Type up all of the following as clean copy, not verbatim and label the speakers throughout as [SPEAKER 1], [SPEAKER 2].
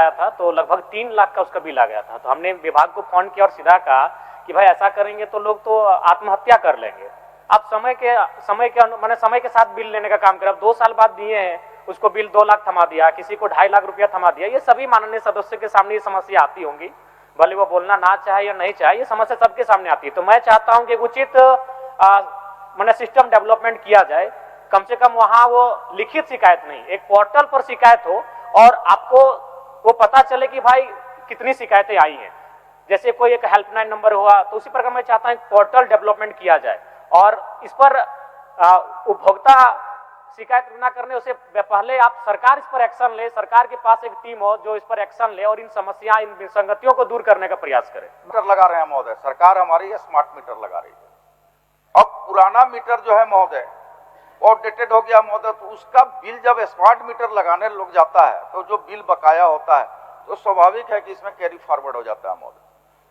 [SPEAKER 1] आया था तो लगभग 3 लाख का उसका बिल आ गया था। तो हमने विभाग को फोन किया और सीधा कहा कि भाई ऐसा करेंगे तो लोग तो आत्महत्या कर लेंगे। आप समय के साथ बिल लेने का काम करें। अब 2 साल बाद दिए हैं, उसको बिल 2 लाख थमा दिया, किसी को 2.5 लाख रुपया थमा दिया। ये सभी माननीय सदस्य के सामने ये समस्या आती होंगी, भले वो बोलना ना चाहे या नहीं चाहे, ये समस्या सबके सामने आती है। तो मैं चाहता हूं कि उचित सिस्टम डेवलपमेंट किया जाए। कम से कम वहां वो लिखित शिकायत नहीं, एक पोर्टल पर शिकायत हो और आपको वो पता चले कि भाई कितनी शिकायतें आई हैं। जैसे कोई एक हेल्पलाइन नंबर हुआ, तो उसी प्रकार मैं चाहता हूं पोर्टल डेवलपमेंट किया जाए और इस पर उपभोक्ता शिकायत न करने उससे पहले आप सरकार इस पर एक्शन ले, सरकार के पास एक टीम हो जो इस पर एक्शन ले और इन समस्या, इन विसंगतियों को दूर करने का प्रयास करे।
[SPEAKER 2] मीटर लगा रहे हैं महोदय, सरकार हमारी स्मार्ट मीटर लगा रही है। अब पुराना मीटर जो है महोदय आउटडेटेड हो गया महोदय, तो उसका बिल जब स्मार्ट मीटर लगाने लोग जाता है तो जो बिल बकाया होता है तो स्वाभाविक है कि इसमें कैरी फॉरवर्ड हो जाता है महोदय।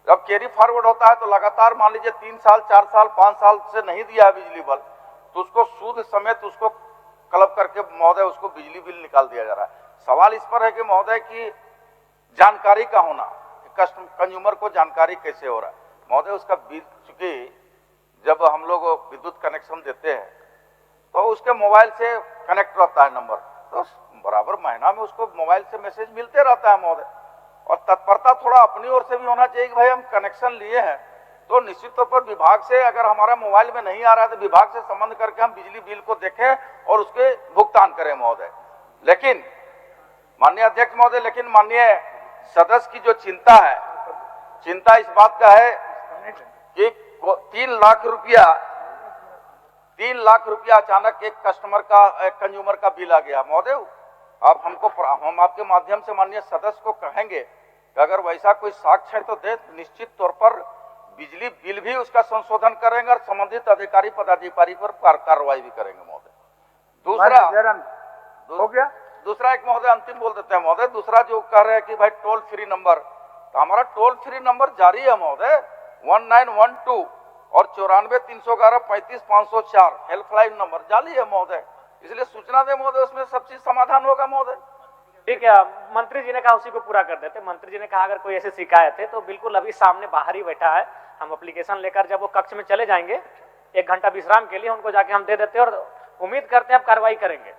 [SPEAKER 2] जब कैरी फॉरवर्ड होता है तो लगातार मान लीजिए 3 साल 4 साल 5 साल से नहीं दिया है बिजली बिल, तो उसको सूद समेत उसको क्लब करके महोदय उसको बिजली बिल निकाल दिया जा रहा है। सवाल इस पर है कि महोदय की जानकारी का होना, कंज्यूमर को जानकारी कैसे हो रहा है महोदय उसका बिल। चूंकि जब हम लोग विद्युत कनेक्शन देते हैं तो उसके मोबाइल से कनेक्ट रहता है नंबर, तो बराबर महीना में उसको मोबाइल से मैसेज मिलते रहता है महोदय। और तत्परता थोड़ा अपनी ओर से भी होना चाहिए कि भाई हम कनेक्शन लिए हैं तो निश्चित तौर पर विभाग से, अगर हमारा मोबाइल में नहीं आ रहा है तो विभाग से संबंध करके हम बिजली बिल को देखें और उसके भुगतान करें महोदय। लेकिन माननीय अध्यक्ष महोदय, लेकिन माननीय सदस्य की जो चिंता है, चिंता इस बात का है कि 3 लाख रुपया अचानक एक कस्टमर का, एक कंज्यूमर का बिल आ गया महोदय। आप हम आपके माध्यम से माननीय सदस्य को कहेंगे कि अगर वैसा कोई साक्ष्य है तो दे, निश्चित तौर पर बिजली बिल भी उसका संशोधन करेंगे और संबंधित अधिकारी पदाधिकारी पर कार्रवाई भी करेंगे महोदय। दूसरा एक महोदय अंतिम बोल देते हैं महोदय, दूसरा जो कह रहे हैं कि भाई टोल फ्री नंबर, तो हमारा टोल फ्री नंबर जारी है महोदय 1912 और 94-311-35-504 हेल्पलाइन नंबर जारी है महोदय। इसलिए सूचना दे महोदय, उसमें सब चीज समाधान होगा महोदय।
[SPEAKER 1] ठीक है, मंत्री जी ने कहा उसी को पूरा कर देते। मंत्री जी ने कहा अगर कोई ऐसी शिकायत है तो बिल्कुल अभी सामने बाहर ही बैठा है, हम एप्लीकेशन लेकर जब वो कक्ष में चले जाएंगे 1 घंटा विश्राम के लिए उनको जाके हम दे देते हैं और उम्मीद करते हैं आप कार्रवाई करेंगे।